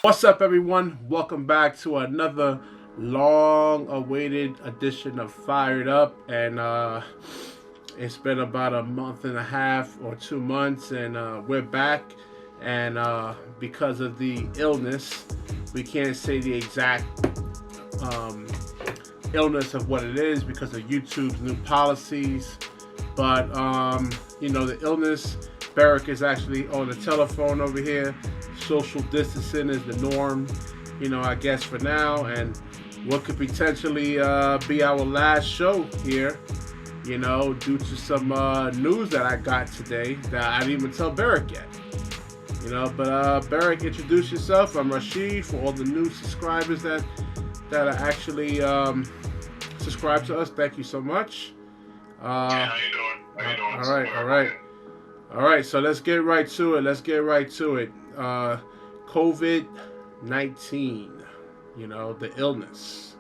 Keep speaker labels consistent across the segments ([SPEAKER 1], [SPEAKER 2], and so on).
[SPEAKER 1] What's up, everyone? Welcome back to another long-awaited edition of Fired Up, and it's been about a month and a half or 2 months, and we're back. And because of the illness, we can't say the exact um, illness of what it is because of YouTube's new policies. But the illness. Berick is actually on the telephone over here. Social distancing is the norm, I guess for now. And what could potentially be our last show here, due to some news that I got today that I didn't even tell Berick yet. But Berick, introduce yourself. I'm Rashid. For all the new subscribers that are actually subscribe to us, thank you so much.
[SPEAKER 2] How you doing?
[SPEAKER 1] All right, so let's get right to it. COVID-19, the illness,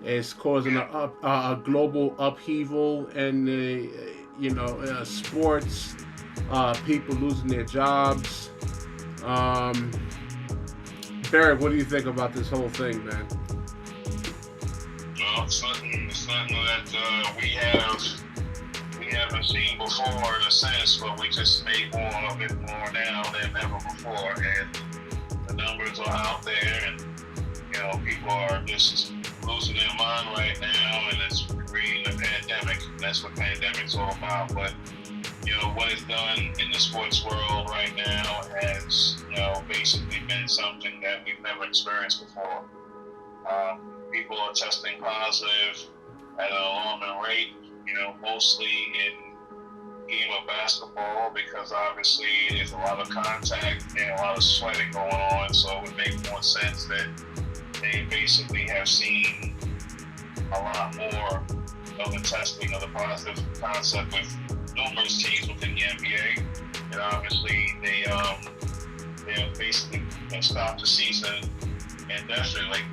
[SPEAKER 1] is causing a global upheaval in the, sports, people losing their jobs. Barrett, what do you think about this whole thing, man?
[SPEAKER 2] Well, it's something that we haven't seen before in a sense, but we just made more of it more now than ever before, and the numbers are out there, and people are just losing their mind right now, and it's creating a pandemic. That's what pandemic's all about. But what is done in the sports world right now has basically been something that we've never experienced before. People are testing positive at an alarming rate, mostly in game of basketball, because obviously there's a lot of contact and a lot of sweating going on, so it would make more sense that they basically have seen a lot more of the testing of the positive concept with numerous teams within the NBA, and obviously they basically stopped the season indefinitely.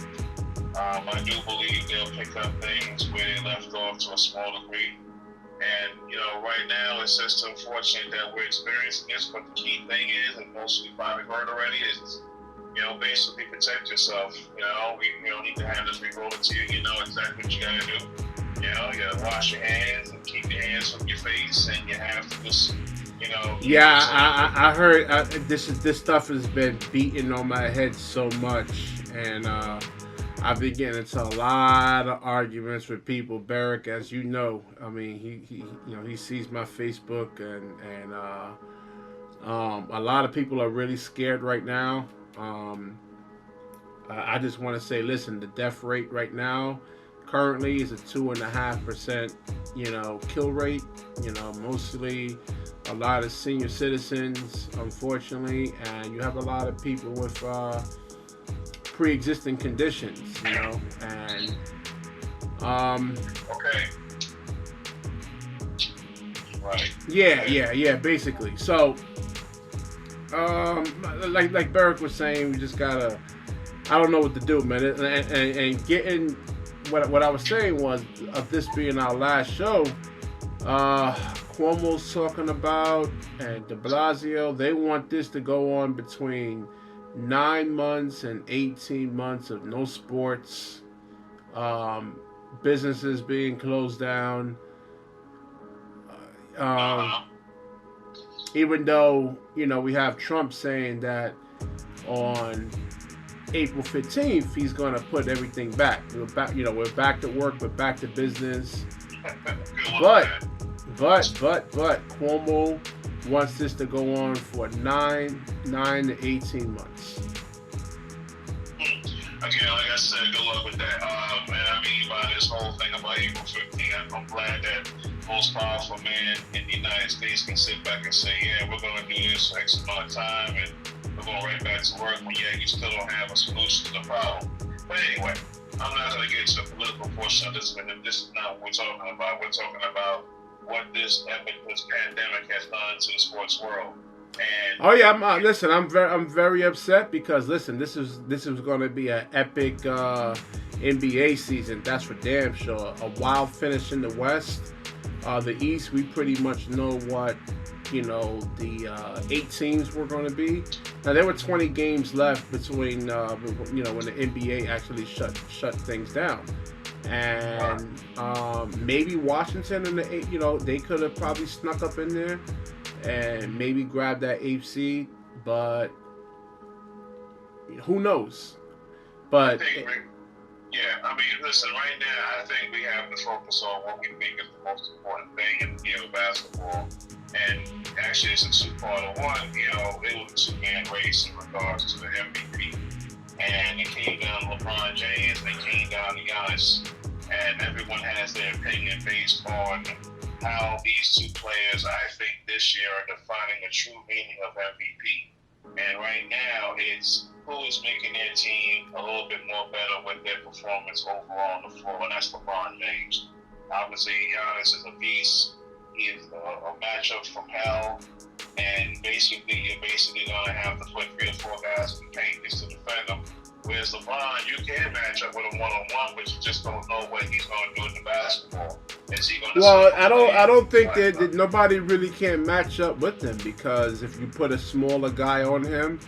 [SPEAKER 2] I do believe they'll pick up things where they left off to a small degree. And, right now it's just unfortunate that we're experiencing this, but the key thing is, and most of you probably heard already, is, basically protect yourself. We don't need to have this be rolling to you. You know exactly what you gotta do. You gotta wash your hands and keep your hands from your face, and you have to just,
[SPEAKER 1] Yeah, I heard this stuff has been beating on my head so much, and I've been getting into a lot of arguments with people. Berick, as you know, I mean, he sees my Facebook, and a lot of people are really scared right now. I just want to say, listen, the death rate right now currently is a 2.5%, kill rate. Mostly a lot of senior citizens, unfortunately, and you have a lot of people with pre-existing conditions, and
[SPEAKER 2] okay. Right.
[SPEAKER 1] Yeah, basically. So, like Berick was saying, we just gotta, I don't know what to do, man. And getting, what I was saying was, of this being our last show, Cuomo's talking about, and de Blasio, they want this to go on between 9 months and 18 months of no sports, businesses being closed down. Even though, we have Trump saying that on April 15th, he's going to put everything back. We're back to work, we're back to business. But Cuomo wants this to go on for 9 to 18 months.
[SPEAKER 2] Again, like I said, good luck with that. And I mean, by this whole thing about April 15th, I'm glad that most powerful man in the United States can sit back and say, yeah, we're going to do this for X amount of time, and we're going right back to work, when you still don't have a solution to the problem. But anyway, I'm not going to get to the political portion of this, but this is not what we're talking about. We're talking about what this pandemic has done to the sports world. And
[SPEAKER 1] I'm very upset because this is going to be an epic NBA season. That's for damn sure. A wild finish in the West. The East, we pretty much know what the 8 teams were going to be. Now there were 20 games left between when the NBA actually shut things down, and maybe Washington and the 8, they could have probably snuck up in there and maybe grabbed that 8th seed, but who knows? But
[SPEAKER 2] listen, right now I think we have to focus on what we think is the most important thing in the game of basketball. And actually, it's a two-part. One, it was a two-man race in regards to the MVP. And it came down to LeBron James and it came down to Giannis. And everyone has their opinion based on how these two players, I think, this year are defining the true meaning of MVP. And right now, it's who is making their team a little bit more better with their performance overall on the floor, and that's LeBron James. Obviously, Giannis is a beast. He is a matchup from hell, and you're basically going to have to put 3 or 4 guys in the paint just to defend him. Whereas LeBron, you can match up with him one-on-one, but you just don't know what he's going to do in the basketball. Is he going to?
[SPEAKER 1] Well, I don't think that nobody really can match up with him, because if you put a smaller guy on him,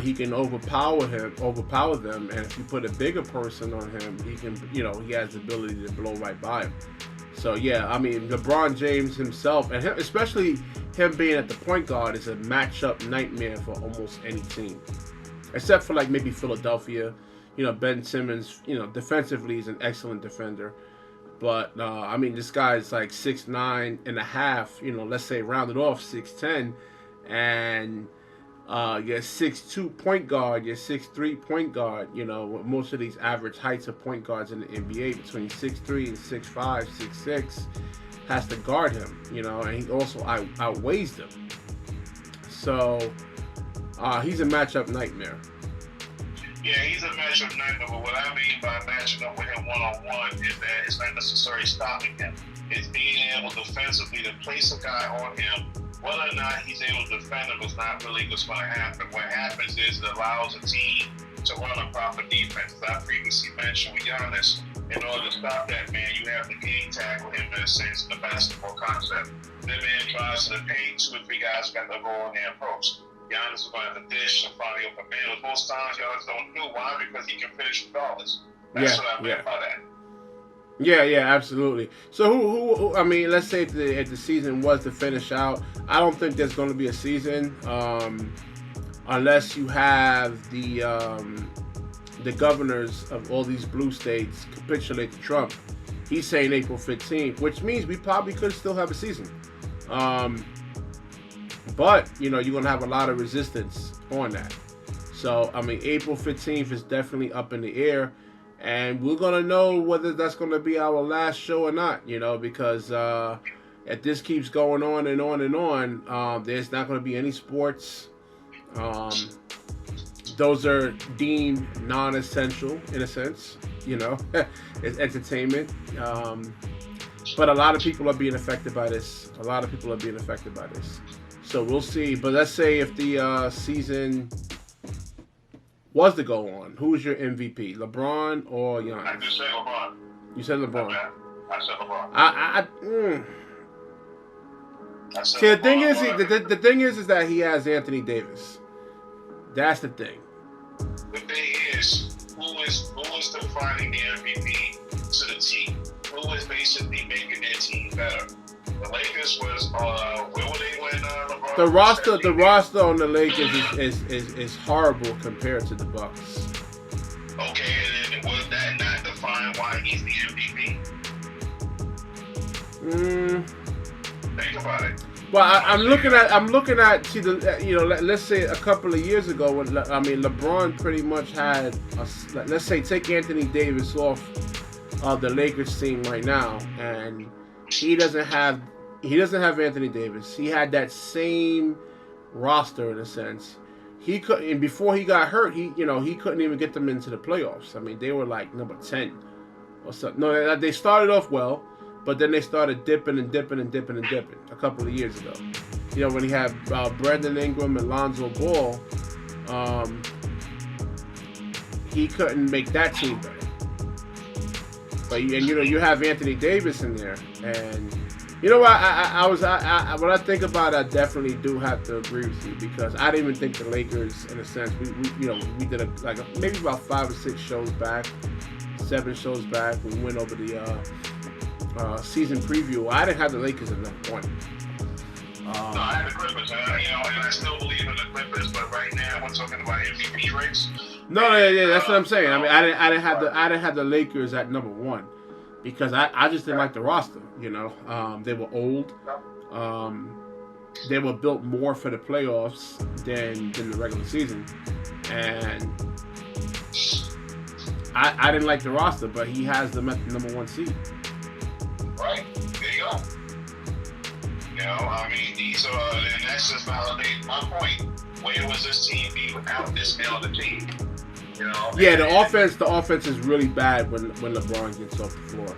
[SPEAKER 1] he can overpower them, and if you put a bigger person on him, he can, he has the ability to blow right by him. So yeah, I mean, LeBron James himself, and especially him being at the point guard, is a matchup nightmare for almost any team, except for like maybe Philadelphia. Ben Simmons, defensively is an excellent defender, but I mean, this guy's like 6'9.5", let's say rounded off 6'10", and you're 6'2" point guard, you're 6'3" point guard. Most of these average heights of point guards in the NBA between 6'3" and 6'5", 6'6", has to guard him. And he also outweighs them. So he's a matchup nightmare.
[SPEAKER 2] Yeah, he's a matchup nightmare. But what I mean by matching up with him one-on-one is that it's not necessarily stopping him. It's being able defensively to place a guy on him. Whether or not he's able to defend him is not really what's going to happen. What happens is it allows a team to run a proper defense. As I previously mentioned with Giannis, in order to stop that man, you have to game tackle him in a sense in the basketball concept. That man drives to the paint, 2 or 3 guys got to go in there and approach. Giannis is going to have to dish and find the open man. Most times, Giannis don't do. Why? Because he can finish regardless. That's what I meant by that.
[SPEAKER 1] Yeah, absolutely. So who I mean, let's say if the season was to finish out, I don't think there's going to be a season unless you have the governors of all these blue states capitulate to Trump. He's saying April 15th, which means we probably could still have a season. But you're going to have a lot of resistance on that. So I mean, April 15th is definitely up in the air. And we're going to know whether that's going to be our last show or not, because if this keeps going on and on and on, there's not going to be any sports. Those are deemed non-essential in a sense, it's entertainment. But a lot of people are being affected by this. So we'll see. But let's say if the season was to go on, who's your MVP, LeBron or Giannis?
[SPEAKER 2] I just said LeBron.
[SPEAKER 1] You said LeBron.
[SPEAKER 2] I said LeBron.
[SPEAKER 1] See, the thing is that he has Anthony Davis. That's the thing.
[SPEAKER 2] The thing is, who is defining the MVP to the team? Who is basically making their team better? The Lakers was where were they when LeBron?
[SPEAKER 1] The roster on the Lakers is horrible compared to the Bucks.
[SPEAKER 2] Okay, and was that not define why he's the MVP? Think about it.
[SPEAKER 1] Well, I'm looking at see let's say a couple of years ago when LeBron pretty much had let's say take Anthony Davis off the Lakers team right now, and he doesn't have Anthony Davis. He had that same roster in a sense. He couldn't, and before he got hurt, he couldn't even get them into the playoffs. I mean, they were like number 10 or something. No, they started off well, but then they started dipping a couple of years ago. When he had Brandon Ingram and Lonzo Ball, he couldn't make that team better. But you have Anthony Davis in there, and You know what? When I think about it, I definitely do have to agree with you because I didn't even think the Lakers, in a sense, we did maybe about 5 or 6 shows back, 7 shows back. We went over the season preview. I didn't have the Lakers at #1.
[SPEAKER 2] No, I had the Clippers, and I still believe in the Clippers. But right now, we're talking about MVP race.
[SPEAKER 1] No, yeah, that's what I'm saying. I mean, I didn't have the Lakers at #1 because I just didn't like the roster. They were old. They were built more for the playoffs than the regular season, and I didn't like the roster. But he has them at the #1 seed.
[SPEAKER 2] Right, there you go. I mean, and that's just validates my point. Where was this team be without this elder team?
[SPEAKER 1] Yeah, the offense is really bad when LeBron gets off the floor.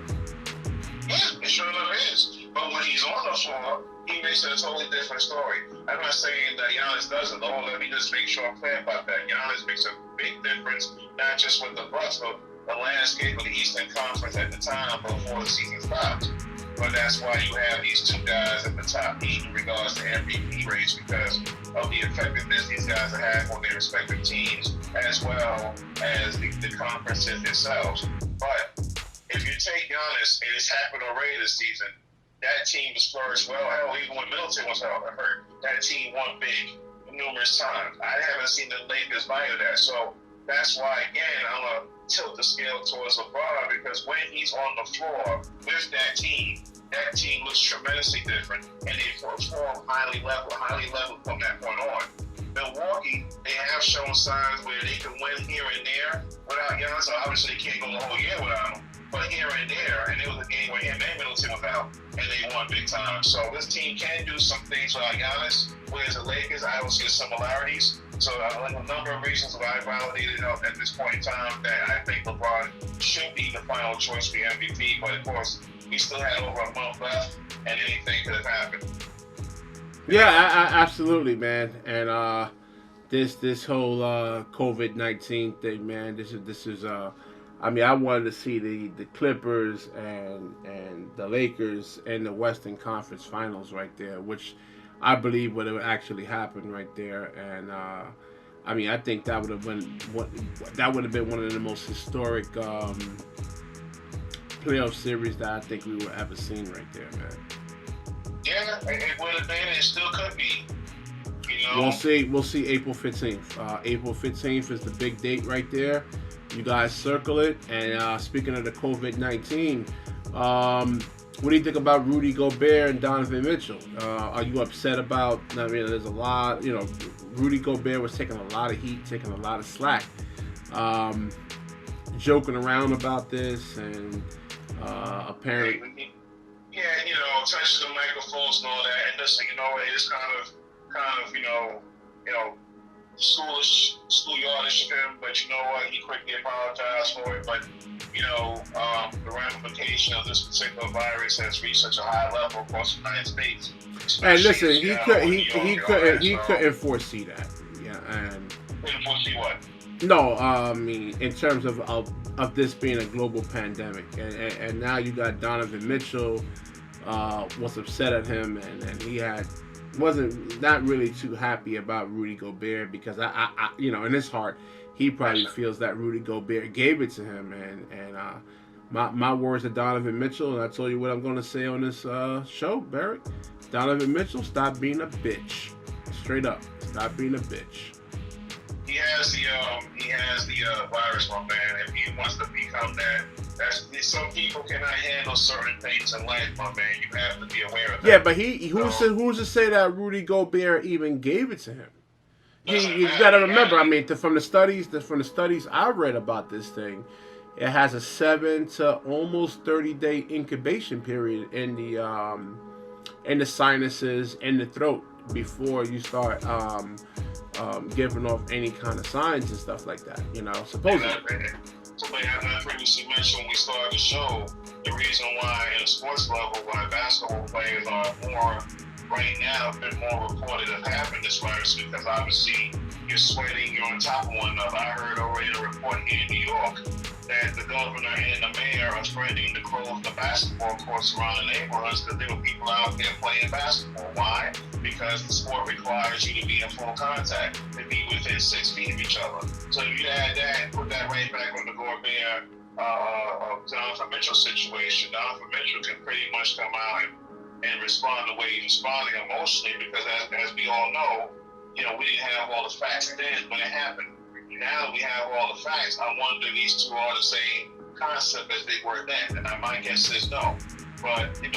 [SPEAKER 2] Yeah, it sure enough is. But when he's on the floor, he makes it a totally different story. I'm not saying that Giannis doesn't. Let me just make sure I'm clear about that. Giannis makes a big difference, not just with the Bucks, but the landscape of the Eastern Conference at the time before the season stopped. But that's why you have these 2 guys at the top in regards to MVP race because of the effectiveness these guys have on their respective teams as well as the conferences themselves. But if you take Giannis, and it's happened already this season, that team has flourished well. Hell, even when Middleton was hurt, that team won big numerous times. I haven't seen the Lakers violate that. So that's why, again, I'm going to tilt the scale towards LeBron because when he's on the floor with that team looks tremendously different, and they perform highly level from that point on. Milwaukee, they have shown signs where they can win here and there without Giannis. So obviously, they can't go the whole year without him, but here and there, and it was a game where him and Middleton was out, and they won big time. So this team can do some things without Giannis, whereas the Lakers, I don't see the similarities. So a number of reasons why I validated at this point in time that I think LeBron should be the final choice for MVP, but of course, we still had over a month left, and anything could have happened.
[SPEAKER 1] Yeah, absolutely, man. And this whole COVID-19 thing, man. This is. I mean, I wanted to see the Clippers and the Lakers in the Western Conference Finals right there, which I believe would have actually happened right there. And I mean, I think that would have been one of the most historic playoff series that I think we would ever seen right there, man.
[SPEAKER 2] Yeah, it would have been. It still could be.
[SPEAKER 1] We'll see April 15th. April 15th is the big date right there. You guys circle it. And speaking of the COVID-19, what do you think about Rudy Gobert and Donovan Mitchell? Are you upset about? I mean, there's a lot. Rudy Gobert was taking a lot of heat, taking a lot of slack, joking around about this, and apparently.
[SPEAKER 2] Yeah, touching the microphones and all that, and listen, it's kind of, schoolyardish of him, but you know what? He quickly apologized for it. But the ramification of this particular virus has reached such a high level across the United States.
[SPEAKER 1] And listen, he couldn't foresee that. Yeah, and
[SPEAKER 2] couldn't foresee what?
[SPEAKER 1] No, I mean in terms of this being a global pandemic, and now you got Donovan Mitchell was upset at him, and he wasn't not really too happy about Rudy Gobert because I in his heart he probably feels that Rudy Gobert gave it to him, and my words to Donovan Mitchell, and I told you what I'm going to say on this show, Berick. Donovan Mitchell, stop being a bitch. Straight up, stop being a bitch.
[SPEAKER 2] He has the virus, my man. If he wants to become that, some people cannot handle certain things in life, my man. You have to be aware of that.
[SPEAKER 1] Yeah, but who's to say that Rudy Gobert even gave it to him? You got to remember. I mean, from the studies I read about this thing, it has a 7 to almost 30-day incubation period in the sinuses and the throat before you start giving off any kind of signs and stuff like that. Supposedly.
[SPEAKER 2] Something I previously mentioned when we started the show, the reason why in a sports level, why basketball players are more right now have been more reported of having this virus because obviously you're sweating, you're on top of one another. I heard already a report here in New York that the governor and the mayor are threatening to close the basketball courts around the neighborhoods because there were people out there playing basketball. Why? Because the sport requires you to be in full contact, to be within 6 feet of each other. So if you add that and put that right back on the Gobert, Donavan Mitchell situation, Donavan Mitchell can pretty much come out and respond the way he's responding emotionally because as we all know, we didn't have all the facts then when it happened. Now that we have all the facts, I wonder if these two are the same concept as they were then. And my guess is no. But, it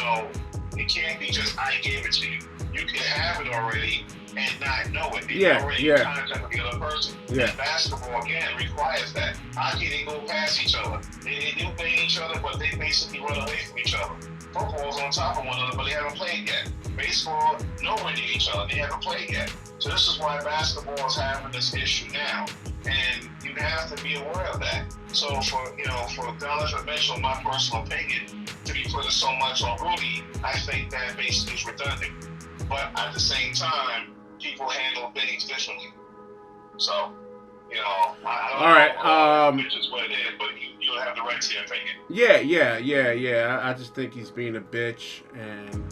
[SPEAKER 2] can't be just I gave it to you. You can have it already and not know it. You're already in contact with the other person.
[SPEAKER 1] Yeah.
[SPEAKER 2] And basketball, again, requires that. Hockey, they go past each other. They do bang each other, but they basically run away from each other. Football's on top of one another, but they haven't played yet. Baseball, nowhere near each other. They haven't played yet. So this is why basketball is having this issue now. And you have to be aware of that. So for Donavan Mitchell, my personal opinion, to be putting so much on Rudy, I think that basically is redundant. But at the same time, people handle things differently. So, I don't know which is what it is, but you have the right to your opinion.
[SPEAKER 1] Yeah. I just think he's being a bitch, and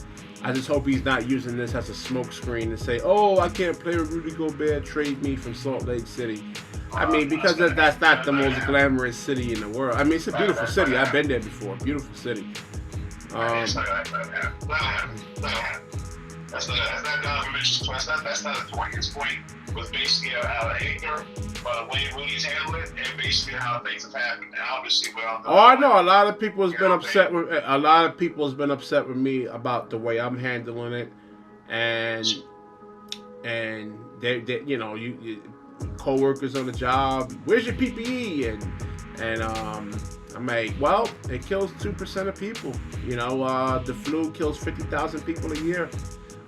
[SPEAKER 1] I just hope he's not using this as a smokescreen to say, "Oh, I can't play with Rudy Gobert. Trade me from Salt Lake City." I mean, because that's not the most glamorous city in the world. I mean, it's a beautiful city. I've been there before. Beautiful city.
[SPEAKER 2] That's not Donavan Mitchell's point. That's not a point. His point was basically out of anger by the way Rudy's handled it and basically how things have happened. And obviously,
[SPEAKER 1] I know a lot of people has been upset with. A lot of people has been upset with me about the way I'm handling it, and they you co-workers on the job. Where's your PPE? And I'm like, well, it kills 2% of people. The flu kills 50,000 people a year.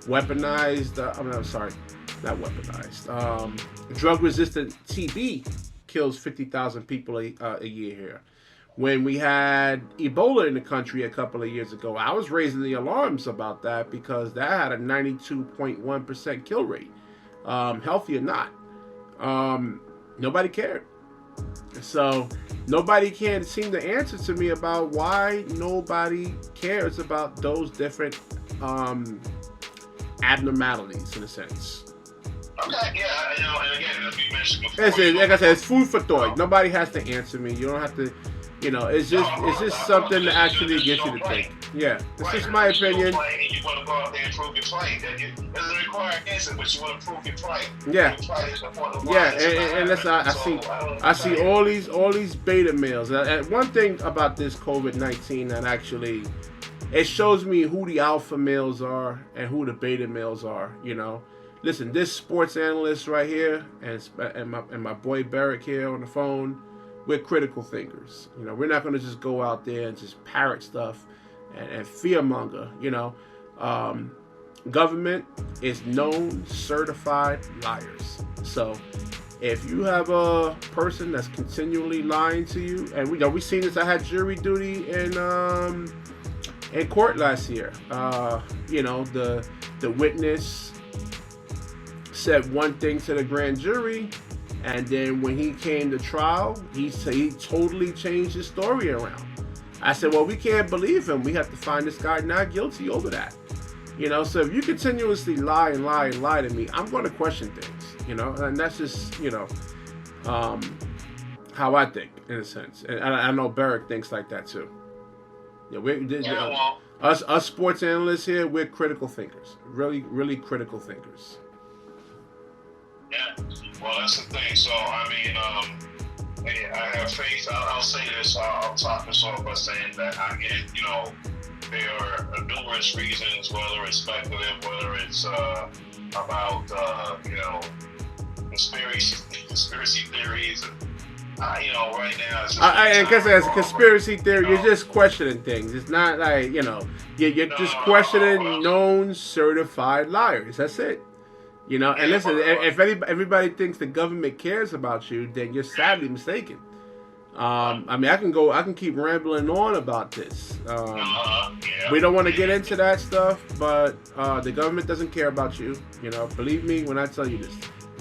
[SPEAKER 1] Weaponized. I'm sorry, not weaponized. Drug-resistant TB kills 50,000 people a year here. When we had Ebola in the country a couple of years ago, I was raising the alarms about that because that had a 92.1% kill rate. Healthy or not. Nobody cared. So nobody can seem to answer to me about why nobody cares about those different abnormalities in a sense.
[SPEAKER 2] Okay, yeah, and again, as we mentioned before,
[SPEAKER 1] like I said, it's food for thought. Nobody has to answer me. You don't have to. It's just something to actually get you to think. Yeah, this is my opinion.
[SPEAKER 2] You want to go out there and prove your play. It doesn't require an answer, but you want to prove your play.
[SPEAKER 1] Yeah, and listen, I see all these beta males. And one thing about this COVID-19 that actually it shows me who the alpha males are and who the beta males are. Listen, this sports analyst right here and my boy Berick here on the phone. We're critical thinkers. We're not going to just go out there and just parrot stuff and fearmonger. Government is known certified liars. So if you have a person that's continually lying to you, and we seen this. I had jury duty in court last year. The witness said one thing to the grand jury. And then when he came to trial, he totally changed his story around. I said, well, we can't believe him. We have to find this guy not guilty over that. So if you continuously lie and lie and lie to me, I'm going to question things, and that's just, how I think in a sense. And I know Berick thinks like that too. Us sports analysts here, we're critical thinkers, really, really critical thinkers.
[SPEAKER 2] Yeah, well, that's the thing. So, I mean, I have faith. I'll say this. I'll top this off by saying that, again, there are numerous reasons, whether it's speculative, whether it's about, conspiracy theories. Right now, it's just
[SPEAKER 1] I guess as a conspiracy theory, you're just questioning things. It's not like, you're just questioning known certified liars. That's it. And listen, if everybody thinks the government cares about you, then you're sadly mistaken. I can keep rambling on about this. We don't want to get into that stuff, but the government doesn't care about you. Believe me when I tell you this.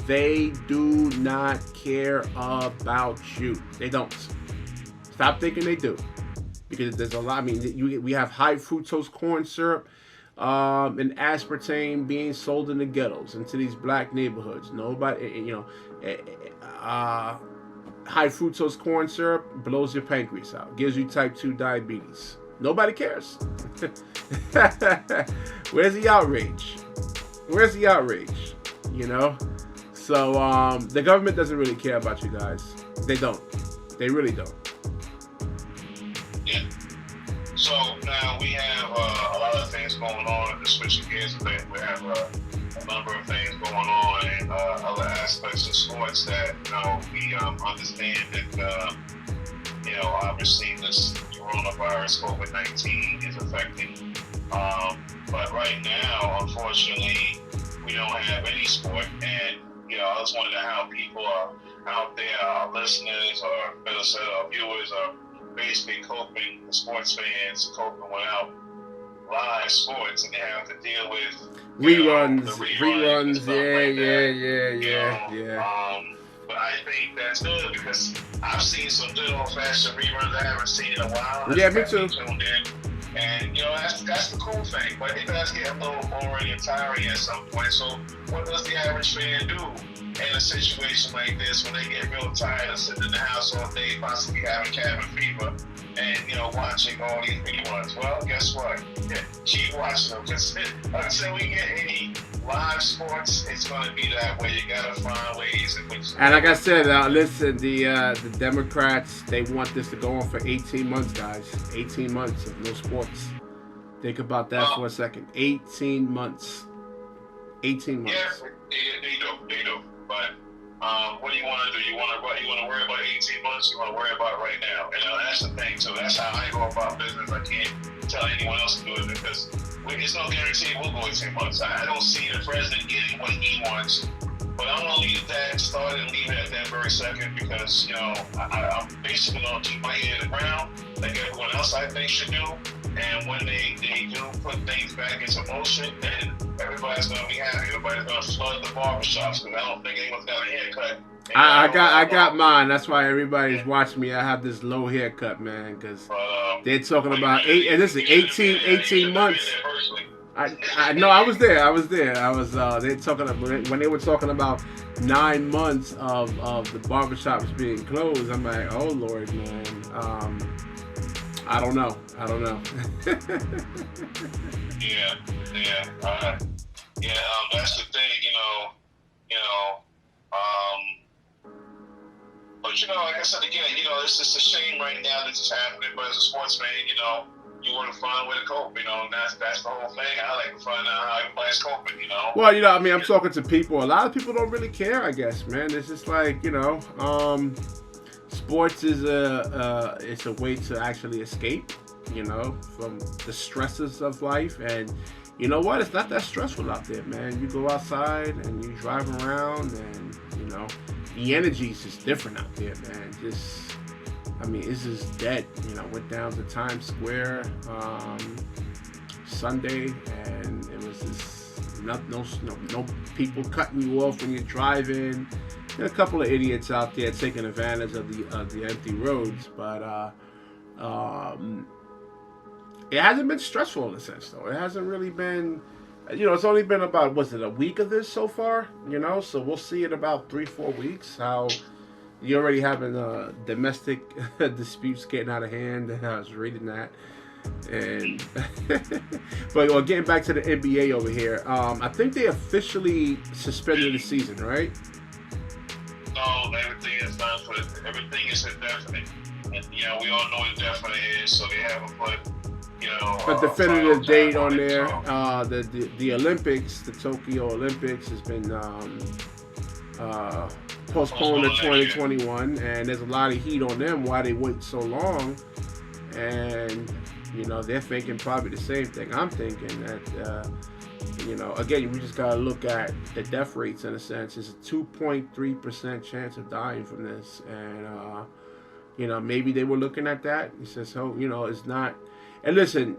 [SPEAKER 1] They do not care about you. They don't. Stop thinking they do, because there's a lot. I mean, we have high fructose corn syrup and aspartame being sold in the ghettos, into these black neighborhoods. Nobody, high fructose corn syrup blows your pancreas out, gives you type 2 diabetes. Nobody cares. Where's the outrage? Where's the outrage? So the government doesn't really care about you guys. They don't. They really don't.
[SPEAKER 2] Yeah. So now we have a lot of things going on. To switch gears a bit, we have a number of things going on in other aspects of sports that we understand that obviously this coronavirus COVID-19 is affecting. But right now, unfortunately, we don't have any sport, and I just wonder how people are out there, our listeners, or better said, our viewers, are basically coping, the sports fans coping without live sports, and they have to deal with
[SPEAKER 1] reruns, yeah.
[SPEAKER 2] But I think that's good, because I've seen some good old-fashioned reruns I haven't seen in a while.
[SPEAKER 1] Yeah, me too.
[SPEAKER 2] And that's the cool thing, but it does get a little boring and tiring at some point. So what does the average fan do in a situation like this when they get real tired of sitting in the house all day, possibly having cabin fever, and watching all these reruns? Well, guess what? Keep watching them, because until we get any live sports, it's going to be that way. You got to find ways in which.
[SPEAKER 1] And like I said, listen, the Democrats, they want this to go on for 18 months, guys. 18 months of no sports. Think about that for a second. 18 months. 18 months.
[SPEAKER 2] Yeah, they do. But what do you want to do? You want to worry about 18 months? You want to worry about right now? And that's the thing too. That's how I go about business. I can't tell anyone else to do it, because it's no guarantee we'll go 18 months. I don't see the president getting what he wants, but I'm going to leave that, start and leave it at that very second, because, I'm basically going to keep my ear to the ground like everyone else I think should do. And when they do put things back into motion, then everybody's going to be happy. Everybody's going to flood the barbershops, because I don't think anyone's got a haircut.
[SPEAKER 1] I got mine. That's why everybody's watching me. I have this low haircut, man, because they're talking about 18 months. I know I was there. They're talking about, when they were talking about 9 months of the barbershops being closed. I'm like, oh Lord, man. I don't know.
[SPEAKER 2] That's the thing, But like I said again, it's just a shame right now that this is happening. But as a sports fan, you want to find a way to cope. And that's the whole thing. I like to find out how everybody's coping.
[SPEAKER 1] Well, I'm talking to people. A lot of people don't really care, I guess, man. It's just like, sports is it's a way to actually escape, from the stresses of life. And you know what? It's not that stressful out there, man. You go outside and you drive around, and the energy is just different out there, man. It's just dead. Went down to Times Square Sunday, and it was just no people cutting you off when you're driving. There are a couple of idiots out there taking advantage of the empty roads, but it hasn't been stressful in a sense, though. It hasn't really been. It's only been about, a week of this so far, so we'll see in about 3-4 weeks how you're already having domestic disputes getting out of hand. I was reading that. And but getting back to the NBA over here, I think they officially suspended the season, right?
[SPEAKER 2] No, everything is done for everything is indefinite. And we all know what definite is, so they haven't put
[SPEAKER 1] a definitive date on there. The Olympics, the Tokyo Olympics, has been postponed to 2021, and there's a lot of heat on them why they wait so long. And they're thinking probably the same thing I'm thinking, that again, we just gotta look at the death rates in a sense. It's a 2.3% chance of dying from this, and maybe they were looking at that. He says, it's not. And listen,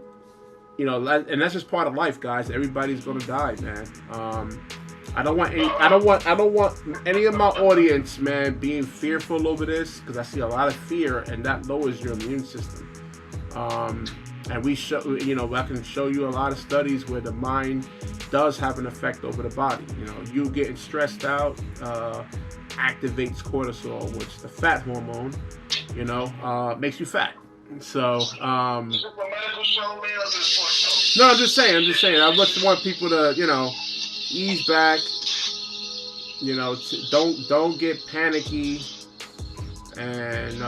[SPEAKER 1] and that's just part of life, guys. Everybody's gonna die, man. I don't want any of my audience, man, being fearful over this, because I see a lot of fear, and that lowers your immune system. And we show, I can show you a lot of studies where the mind does have an effect over the body. You getting stressed out activates cortisol, which is the fat hormone. Makes you fat. So, no, I'm just saying. I just want people to, ease back. Don't get panicky, and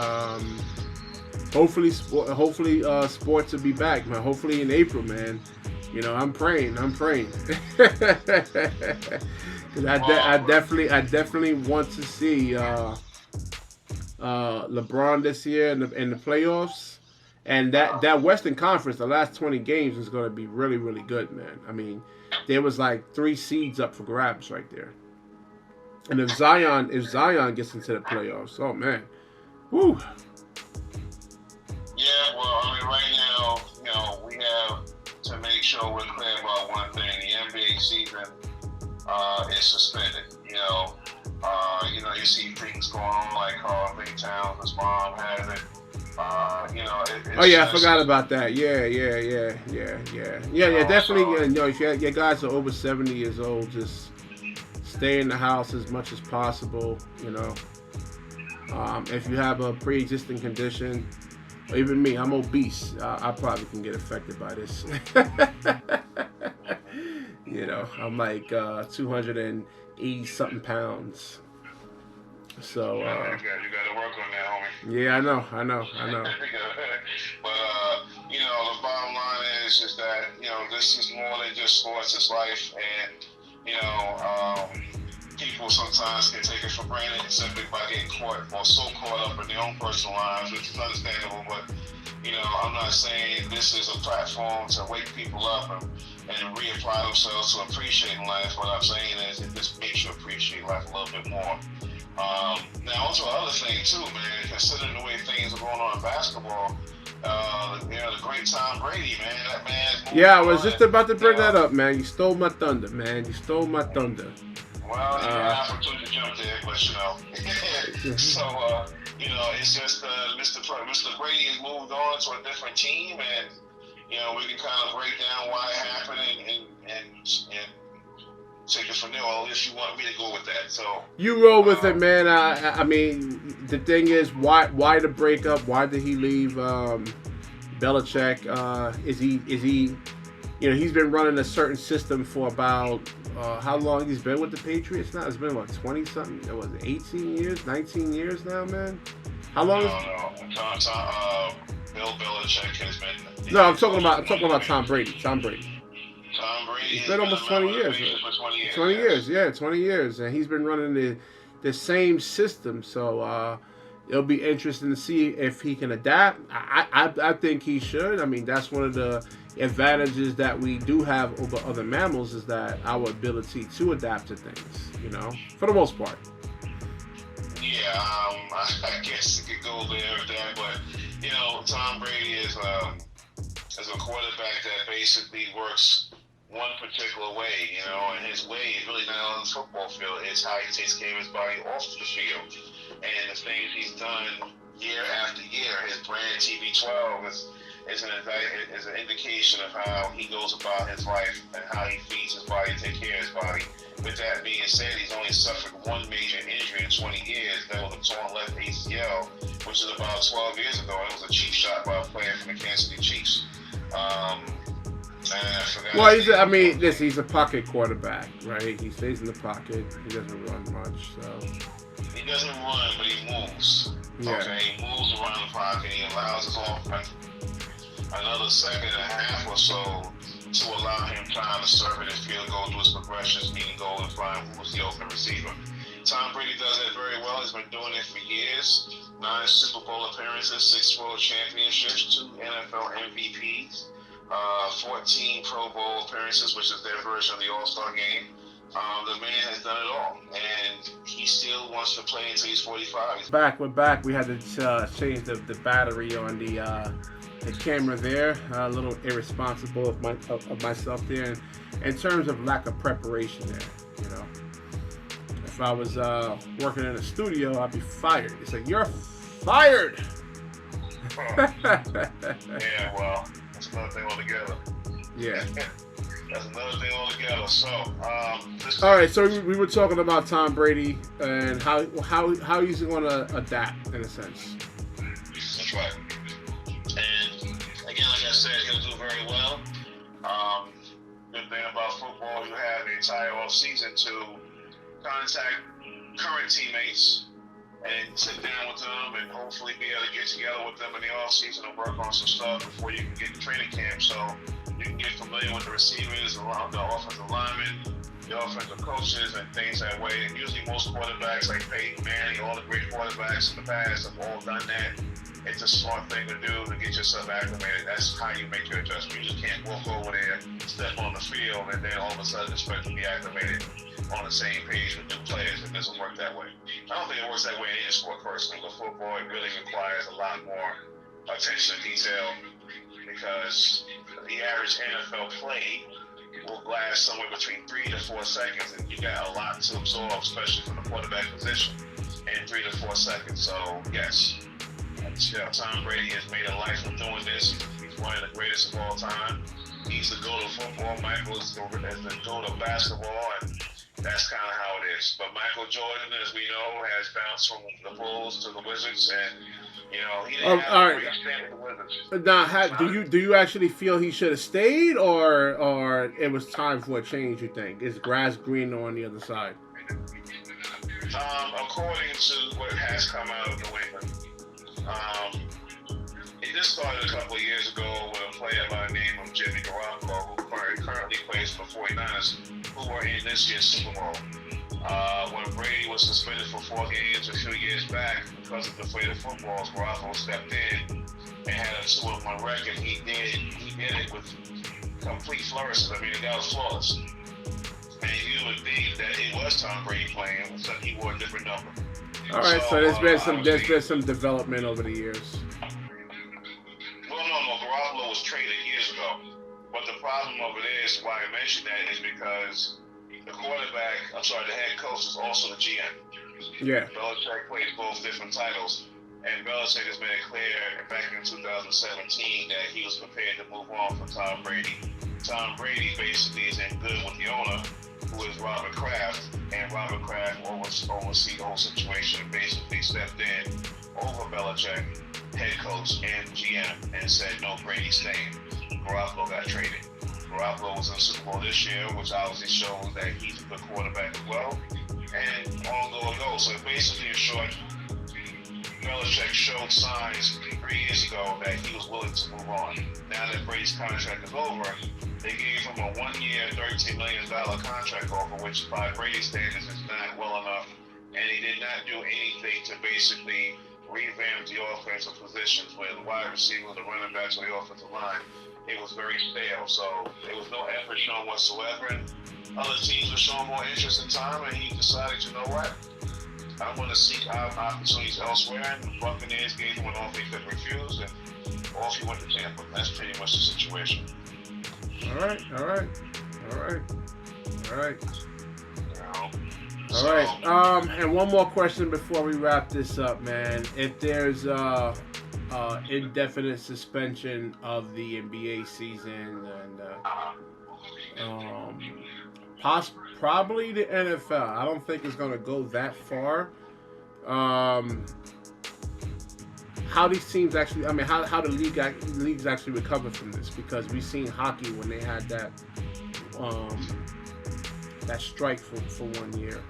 [SPEAKER 1] hopefully sports will be back, man. Hopefully in April, man. I'm praying. Because I definitely want to see LeBron this year in the playoffs, and that Western Conference, the last 20 games is going to be really, really good, man. I mean, there was like 3 seeds up for grabs right there, and if Zion gets into the playoffs, oh man, woo.
[SPEAKER 2] Yeah, well, I mean, right now, we have to make sure we're clear about one thing: the NBA season is suspended. You see things going on like Carl Towns, his mom has it.
[SPEAKER 1] Oh yeah, I forgot about that. Yeah. Definitely. If your guys are over 70 years old, just stay in the house as much as possible. If you have a pre-existing condition, or even me, I'm obese. I probably can get affected by this. I'm like 280 something pounds. So
[SPEAKER 2] you got to work on that, homie.
[SPEAKER 1] Yeah, I know.
[SPEAKER 2] But the bottom line is that this is more than just sports; it's life, and people sometimes can take it for granted simply by getting caught up in their own personal lives, which is understandable. But I'm not saying this is a platform to wake people up and reapply themselves to appreciating life. What I'm saying is it just makes you appreciate life a little bit more. Now, also other thing too, man, considering the way things are going on in basketball, the great Tom Brady, man, that man's
[SPEAKER 1] yeah, I was just about to bring that up, man. You stole my thunder, man. You stole my thunder.
[SPEAKER 2] Well, you had an opportunity to jump there, but so, it's just Mr. Brady has moved on to a different team, and we can kind of break down why it happened and take it from there, or if you want me to go with that. So
[SPEAKER 1] you roll with it, man. I mean, the thing is, why the breakup? Why did he leave Belichick? Is he he's been running a certain system for about how long he's been with the Patriots now? It's been what, 20 something? It was 18 years, 19 years now, man. How long?
[SPEAKER 2] Bill Belichick has been.
[SPEAKER 1] No, I'm talking about Tom Brady.
[SPEAKER 2] Tom Brady.
[SPEAKER 1] It's been almost 20 years. 20 years, yeah, 20 years, and he's been running the same system. So it'll be interesting to see if he can adapt. I think he should. I mean, that's one of the advantages that we do have over other mammals, is that our ability to adapt to things. For the most part.
[SPEAKER 2] Yeah, I guess it could go there with that, but Tom Brady is a quarterback that basically works one particular way, and his way is really not on the football field. It's how he takes care of his body off the field. And the things he's done year after year, his brand TB12 is an indication of how he goes about his life and how he feeds his body, take care of his body. With that being said, he's only suffered one major injury in 20 years. That was a torn left ACL, which is about 12 years ago. It was a cheap shot by a player from the Kansas City Chiefs.
[SPEAKER 1] Well, he's a pocket quarterback, right? He stays in the pocket. He doesn't run much, so.
[SPEAKER 2] He doesn't run, but he moves.
[SPEAKER 1] Yeah.
[SPEAKER 2] Okay, he moves around the pocket. He allows his offense another second and a half or so to allow him time to serve it and field goal, do his progressions, meaning goal and find who's the open receiver. Tom Brady does that very well. He's been doing it for years. 9 Super Bowl appearances, 6 World Championships, 2 NFL MVPs. 14 Pro Bowl appearances, which is their version of the All-Star game. The man has done it all, and he still wants to play until he's 45.
[SPEAKER 1] We're back. We had to change the battery on the camera there. A little irresponsible of myself there, in terms of lack of preparation there. You know, if I was working in a studio, I'd be fired. It's like, you're fired.
[SPEAKER 2] Yeah, well, that's another thing altogether.
[SPEAKER 1] Yeah.
[SPEAKER 2] That's another thing altogether. So,
[SPEAKER 1] all right. So we were talking about Tom Brady and how he's going to adapt in a sense.
[SPEAKER 2] That's right. And again, like I said, he'll do very well. Good thing about football, you have the entire off season to contact current teammates and sit down with them and hopefully be able to get together with them in the off season and work on some stuff before you can get to training camp. So you can get familiar with the receivers, the offensive linemen, the offensive coaches, and things that way. And usually most quarterbacks like Peyton Manning, all the great quarterbacks in the past have all done that. It's a smart thing to do to get yourself acclimated. That's how you make your adjustment. You just can't walk over there, step on the field, and then all of a sudden expect to be acclimated on the same page with new players. It doesn't work that way. I don't think it works that way in any sport personally, but football, it really requires a lot more attention to detail because the average NFL play will last somewhere between 3 to 4 seconds, and you got a lot to absorb, especially from the quarterback position, in 3 to 4 seconds. So, yes, Tom Brady has made a life of doing this. He's one of the greatest of all time. He's the GOAT of football. Michael is the GOAT of basketball, and that's kind of how it is. But Michael Jordan, as we know, has bounced from the Bulls to the Wizards, and he didn't have a great stand with the Wizards.
[SPEAKER 1] Now, do you actually feel he should have stayed, or it was time for a change? You think is grass greener on the other side?
[SPEAKER 2] According to what has come out of New England, it just started a couple of years ago with a player by the name of Jimmy Garoppolo, who currently plays for the 49ers, who were in this year's Super Bowl. When Brady was suspended for 4 games a few years back because of deflated footballs, Garoppolo stepped in and had a 2-1 record. He did it with complete flourishes. I mean, the guy was flawless. And you would think that it was Tom Brady playing, except he wore a different number.
[SPEAKER 1] All right, so there's been some development over the years.
[SPEAKER 2] No. Garoppolo was traded years ago. But the problem over there is why I mentioned that is because the head coach is also the GM.
[SPEAKER 1] Yeah.
[SPEAKER 2] Belichick plays both different titles. And Belichick has made it clear back in 2017 that he was prepared to move on from Tom Brady. Tom Brady basically is in good with the owner, who is Robert Kraft, and Robert Kraft oversee the whole situation and basically stepped in over Belichick, head coach and GM, and said, no, Brady's staying. Garoppolo got traded. Garoppolo was in the Super Bowl this year, which obviously shows that he's a good quarterback as well. And on it goes. So basically, in short, Belichick showed signs 3 years ago that he was willing to move on. Now that Brady's contract is over, they gave him a 1-year, $13 million contract offer, which by Brady's standards is not well enough. And he did not do anything to basically revamp the offensive positions with the wide receiver, the running backs, or the offensive line. It was very stale, so there was no effort shown whatsoever. And other teams were showing more interest in Tom, and he decided, you know what? I'm going to seek out opportunities elsewhere, and the Buccaneers gave him an offer he could refuse, and off he went to Tampa. That's pretty much the situation.
[SPEAKER 1] All right.
[SPEAKER 2] All right.
[SPEAKER 1] And one more question before we wrap this up, man. If there's indefinite suspension of the NBA season and probably the NFL, I don't think it's going to go that far. How these teams actually, how the leagues actually recover from this, because we've seen hockey when they had that strike for 1 year,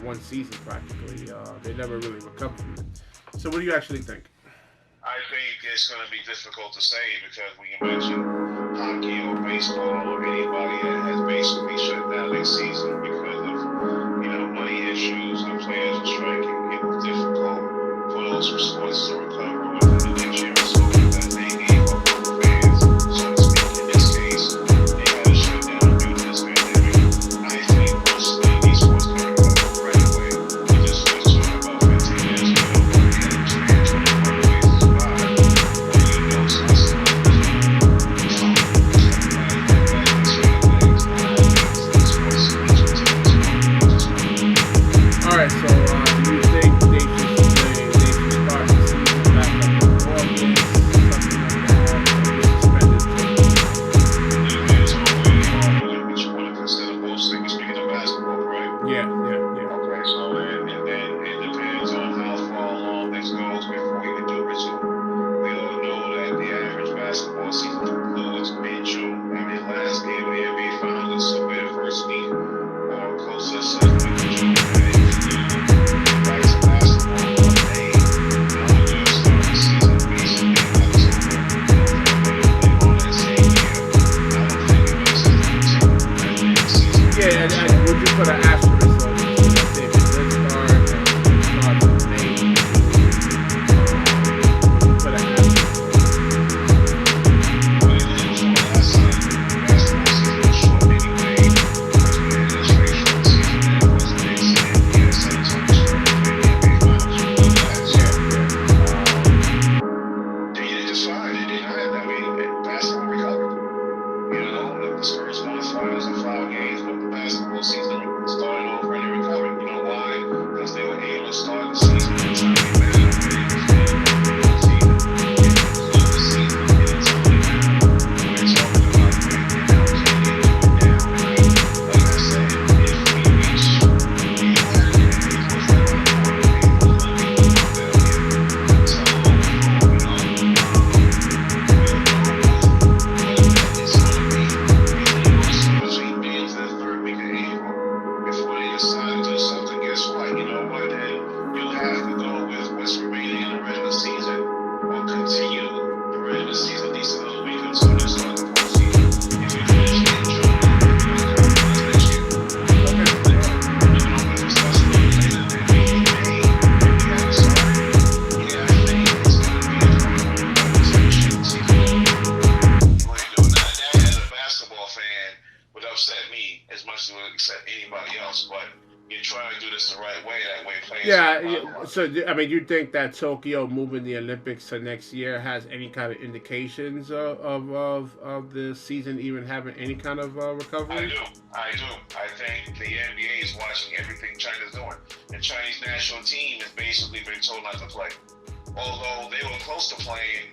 [SPEAKER 1] 1 season practically. They never really recovered from it. So what do you actually think?
[SPEAKER 2] I think it's going to be difficult to say because when you mention hockey or baseball or anybody that has basically shut down their season because of money issues and players are striking, it was difficult for those sports to recover with the insurance that they gave up on the fans, so to speak. In this case, they had to shut down due to this pandemic. I think personally these sports can recover right away. We just talking about 15 years ago. Spurs won the finals in 5 games, but the basketball season started over and they recorded. You know why? Because they were able to start the season in a timely manner where they was able to conclude the season in a timely manner. We're talking about right now, can they do it now? Right? Like I said, if we reach, you have to put right on the court, okay? Who's going to be the one down here to tell them what to do? You know, we'll know what event it's going to be. Usually you'll see between being the third week of April before they decide to do something. Guess what? You know what? Then you'll have to go with what's remaining in the regular season or continue the regular season at least another week until they start the postseason. If you finish it in June, you're going to come with us next year. But, you know, if it starts a little later, then maybe May, if we haven't started, yeah, I think it's going to be a point where we're going to finish the season. What you doing? Now, that as a basketball fan would upset me as much as it would upset anybody else, but you're trying to do this the right way. That way, players.
[SPEAKER 1] Yeah, so I mean, you think that Tokyo moving the Olympics to next year has any kind of indications of the season even having any kind of recovery?
[SPEAKER 2] I do. I think the NBA is watching everything China's doing. The Chinese national team has basically been told not to play, although they were close to playing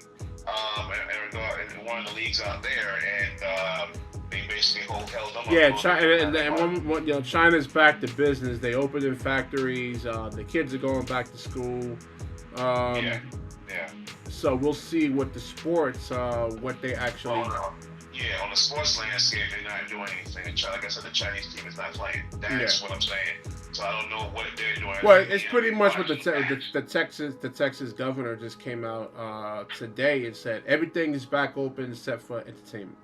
[SPEAKER 2] in one of the leagues out there, and they basically held them up.
[SPEAKER 1] Yeah, China, China's back to business. They opened in factories. The kids are going back to school.
[SPEAKER 2] Yeah.
[SPEAKER 1] So we'll see what the sports, what they actually.
[SPEAKER 2] Yeah, on the sports landscape, they're not doing anything. Like I said, the Chinese team is not playing. That's what I'm saying. So I don't know what they're doing.
[SPEAKER 1] Well, it's pretty much what the Texas governor just came out today and said everything is back open except for entertainment.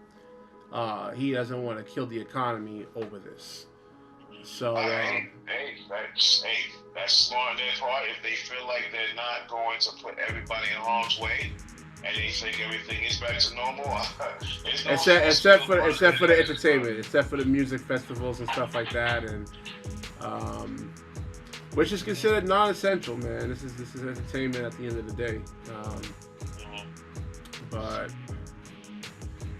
[SPEAKER 1] He doesn't want to kill the economy over this. So
[SPEAKER 2] that's smart on their part. If they feel like they're not going to put everybody in harm's way, and they think everything is back to normal,
[SPEAKER 1] except for the entertainment, except for the music festivals and stuff like that, and which is considered non-essential, man. This is entertainment at the end of the day. But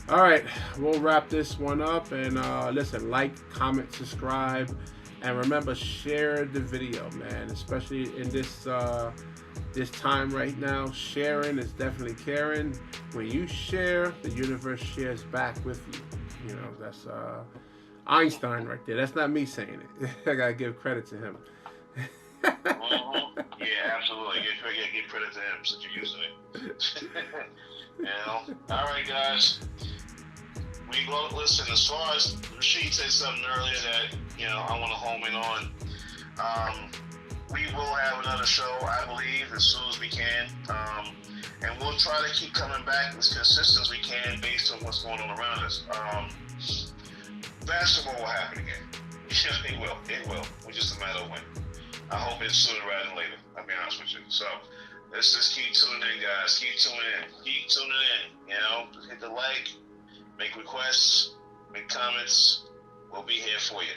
[SPEAKER 1] all right, we'll wrap this one up, and listen, like, comment, subscribe, and remember, share the video, man. Especially in this time right now, sharing is definitely caring. When you share, the universe shares back with you. You know, that's Einstein right there. That's not me saying it. I gotta give credit to him.
[SPEAKER 2] Yeah, absolutely. Give credit to him since you're using it. You know. All right, guys. We go listen. As far as Rashid said something earlier that I want to home in on. We will have another show, I believe, as soon as we can, and we'll try to keep coming back as consistent as we can based on what's going on around us. Basketball will happen again. It will. It's just a matter of when. I hope it's sooner rather than later. I'll be honest with you. So let's just keep tuning in, guys. Keep tuning in. Just hit the like, make requests, make comments. We'll be here for you.